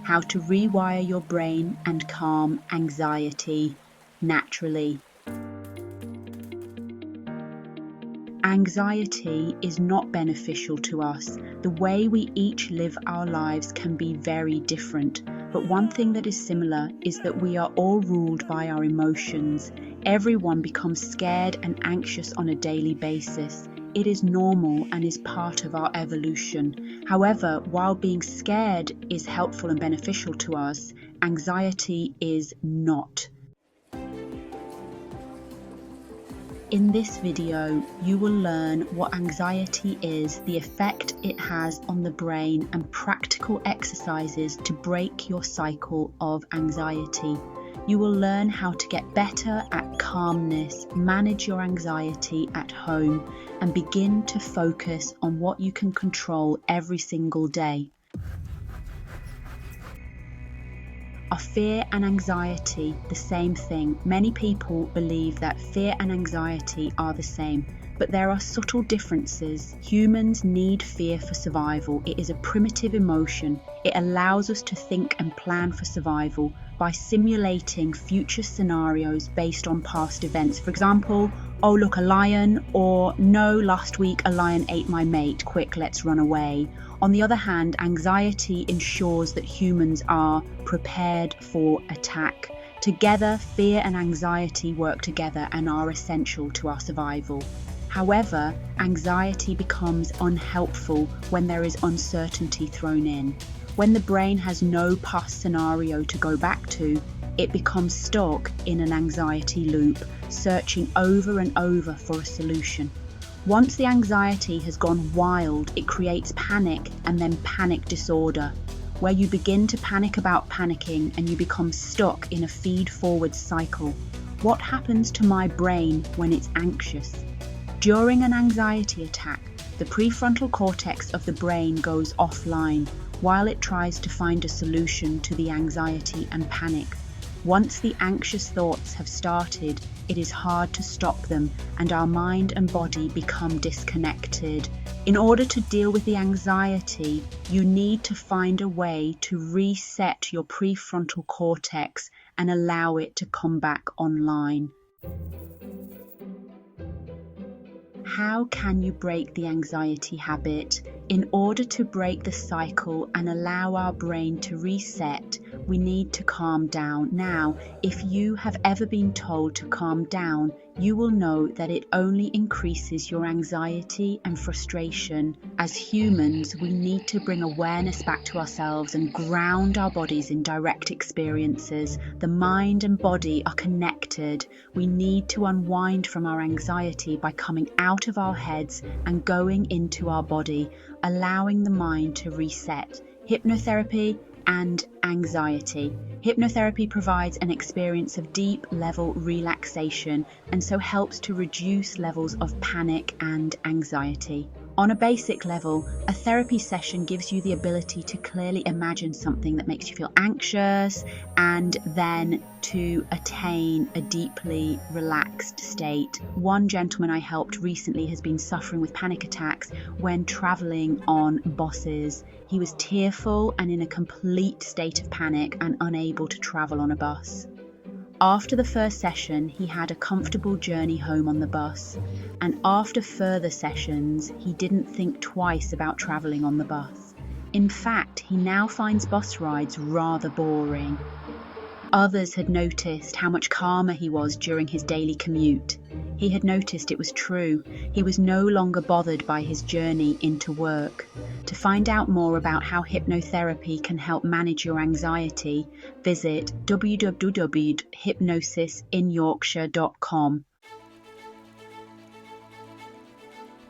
how to rewire your brain and calm anxiety naturally. Anxiety is not beneficial to us. The way we each live our lives can be very different, but one thing that is similar is that we are all ruled by our emotions. Everyone becomes scared and anxious on a daily basis. It is normal and is part of our evolution. However, while being scared is helpful and beneficial to us, anxiety is not. In this video, you will learn what anxiety is, the effect it has on the brain, and practical exercises to break your cycle of anxiety. You will learn how to get better at calmness, manage your anxiety at home, and begin to focus on what you can control every single day. Are fear and anxiety the same thing? Many people believe that fear and anxiety are the same, but there are subtle differences. Humans need fear for survival. It is a primitive emotion. It allows us to think and plan for survival by simulating future scenarios based on past events. For example, oh look, a lion, or no, last week a lion ate my mate, quick, let's run away. On the other hand, anxiety ensures that humans are prepared for attack. Together, fear and anxiety work together and are essential to our survival. However, anxiety becomes unhelpful when there is uncertainty thrown in. When the brain has no past scenario to go back to, it becomes stuck in an anxiety loop, searching over and over for a solution. Once the anxiety has gone wild, it creates panic and then panic disorder, where you begin to panic about panicking and you become stuck in a feed-forward cycle. What happens to my brain when it's anxious? During an anxiety attack, the prefrontal cortex of the brain goes offline while it tries to find a solution to the anxiety and panic. Once the anxious thoughts have started, it is hard to stop them and our mind and body become disconnected. In order to deal with the anxiety, you need to find a way to reset your prefrontal cortex and allow it to come back online. How can you break the anxiety habit? In order to break the cycle and allow our brain to reset, we need to calm down. Now, if you have ever been told to calm down, you will know that it only increases your anxiety and frustration. As humans, we need to bring awareness back to ourselves and ground our bodies in direct experiences. The mind and body are connected. We need to unwind from our anxiety by coming out of our heads and going into our body, allowing the mind to reset. Hypnotherapy and anxiety. Hypnotherapy provides an experience of deep level relaxation and so helps to reduce levels of panic and anxiety. On a basic level, a therapy session gives you the ability to clearly imagine something that makes you feel anxious and then to attain a deeply relaxed state. One gentleman I helped recently has been suffering with panic attacks when traveling on buses. He was tearful and in a complete state of panic and unable to travel on a bus. After the first session, he had a comfortable journey home on the bus, and after further sessions, he didn't think twice about travelling on the bus. In fact, he now finds bus rides rather boring. Others had noticed how much calmer he was during his daily commute. He had noticed it was true. He was no longer bothered by his journey into work. To find out more about how hypnotherapy can help manage your anxiety, visit www.hypnosisinyorkshire.com.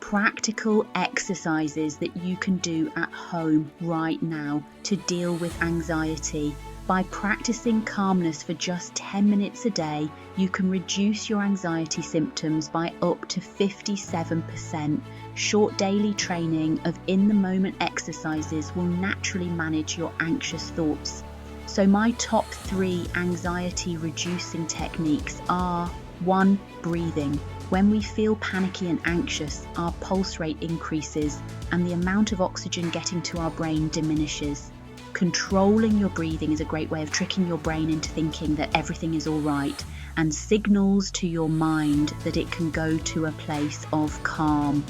Practical exercises that you can do at home right now to deal with anxiety. By practicing calmness for just 10 minutes a day, you can reduce your anxiety symptoms by up to 57%. Short daily training of in-the-moment exercises will naturally manage your anxious thoughts. So my top 3 anxiety-reducing techniques are 1. Breathing. When we feel panicky and anxious, our pulse rate increases and the amount of oxygen getting to our brain diminishes. Controlling your breathing is a great way of tricking your brain into thinking that everything is all right, and signals to your mind that it can go to a place of calm.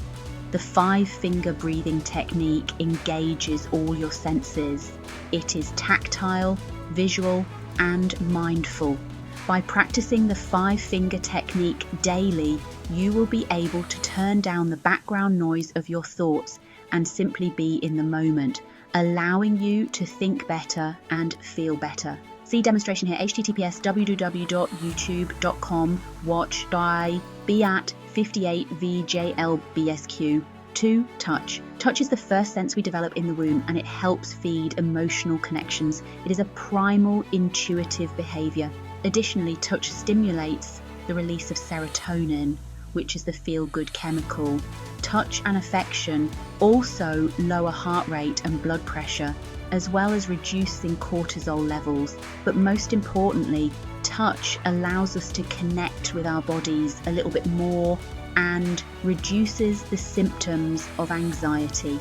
The 5-finger breathing technique engages all your senses. It is tactile, visual, and mindful. By practicing the 5-finger technique daily, you will be able to turn down the background noise of your thoughts and simply be in the moment, allowing you to think better and feel better. See demonstration here, https://www.youtube.com, watch by beat58VJLBSQ. 2. Touch. Touch is the first sense we develop in the womb, and it helps feed emotional connections. It is a primal, intuitive behavior. Additionally, touch stimulates the release of serotonin, which is the feel-good chemical. Touch and affection also lower heart rate and blood pressure, as well as reducing cortisol levels. But most importantly, touch allows us to connect with our bodies a little bit more and reduces the symptoms of anxiety.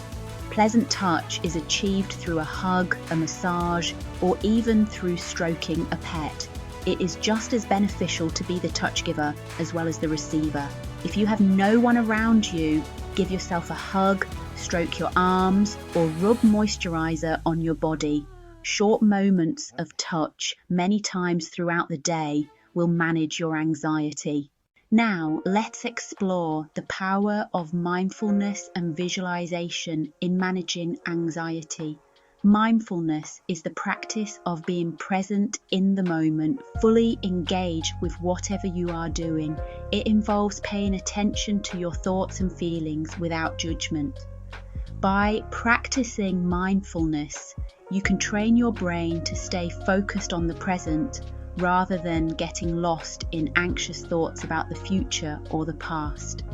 Pleasant touch is achieved through a hug, a massage, or even through stroking a pet. It is just as beneficial to be the touch giver as well as the receiver. If you have no one around you, give yourself a hug, stroke your arms, or rub moisturizer on your body. Short moments of touch, many times throughout the day, will manage your anxiety. Now, let's explore the power of mindfulness and visualization in managing anxiety. Mindfulness is the practice of being present in the moment, fully engaged with whatever you are doing. It involves paying attention to your thoughts and feelings without judgment. By practicing mindfulness, you can train your brain to stay focused on the present rather than getting lost in anxious thoughts about the future or the past.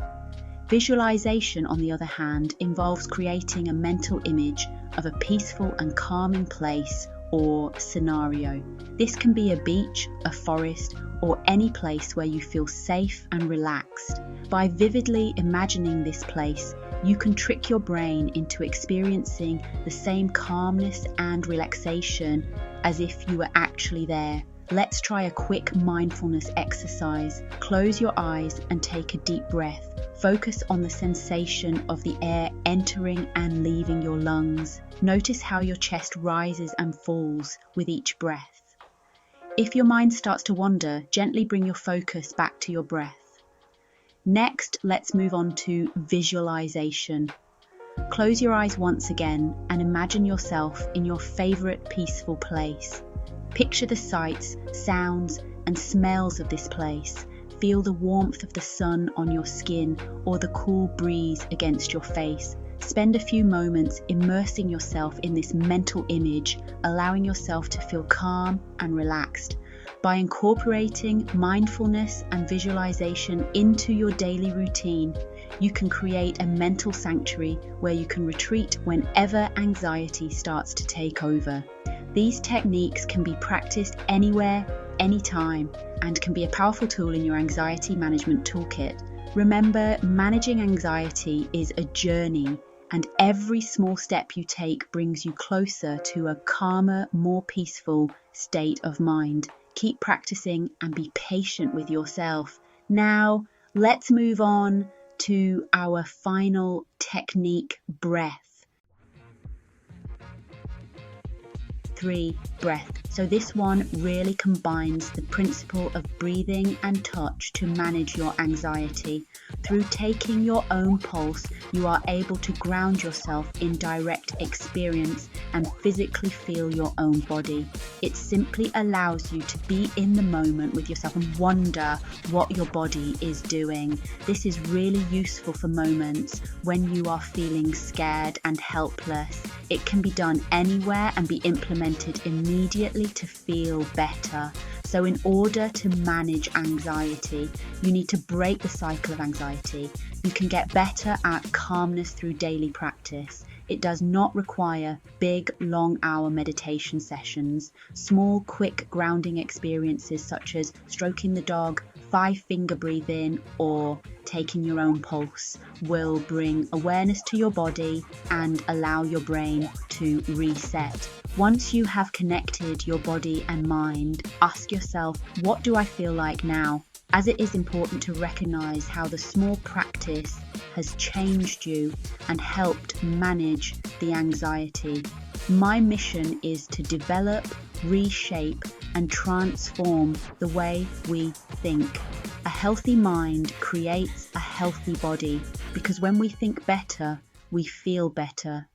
Visualization, on the other hand, involves creating a mental image of a peaceful and calming place or scenario. This can be a beach, a forest, or any place where you feel safe and relaxed. By vividly imagining this place, you can trick your brain into experiencing the same calmness and relaxation as if you were actually there. Let's try a quick mindfulness exercise. Close your eyes and take a deep breath. Focus on the sensation of the air entering and leaving your lungs. Notice how your chest rises and falls with each breath. If your mind starts to wander, gently bring your focus back to your breath. Next, let's move on to visualization. Close your eyes once again and imagine yourself in your favorite peaceful place. Picture the sights, sounds, and smells of this place. Feel the warmth of the sun on your skin or the cool breeze against your face. Spend a few moments immersing yourself in this mental image, allowing yourself to feel calm and relaxed. By incorporating mindfulness and visualization into your daily routine, you can create a mental sanctuary where you can retreat whenever anxiety starts to take over. These techniques can be practiced anywhere, anytime, and can be a powerful tool in your anxiety management toolkit. Remember, managing anxiety is a journey, and every small step you take brings you closer to a calmer, more peaceful state of mind. Keep practicing and be patient with yourself. Now, let's move on to our final technique, breath. 3. Breath. So this one really combines the principle of breathing and touch to manage your anxiety. Through taking your own pulse, you are able to ground yourself in direct experience and physically feel your own body. It simply allows you to be in the moment with yourself and wonder what your body is doing. This is really useful for moments when you are feeling scared and helpless. It can be done anywhere and be implemented immediately to feel better. So in order to manage anxiety, you need to break the cycle of anxiety. You can get better at calmness through daily practice. It does not require big, long-hour meditation sessions. Small, quick grounding experiences such as stroking the dog, 5-finger breathing or taking your own pulse will bring awareness to your body and allow your brain to reset. Once you have connected your body and mind, ask yourself, what do I feel like now? As it is important to recognize how the small practice has changed you and helped manage the anxiety. My mission is to develop, reshape, and transform the way we think. A healthy mind creates a healthy body, because when we think better, we feel better.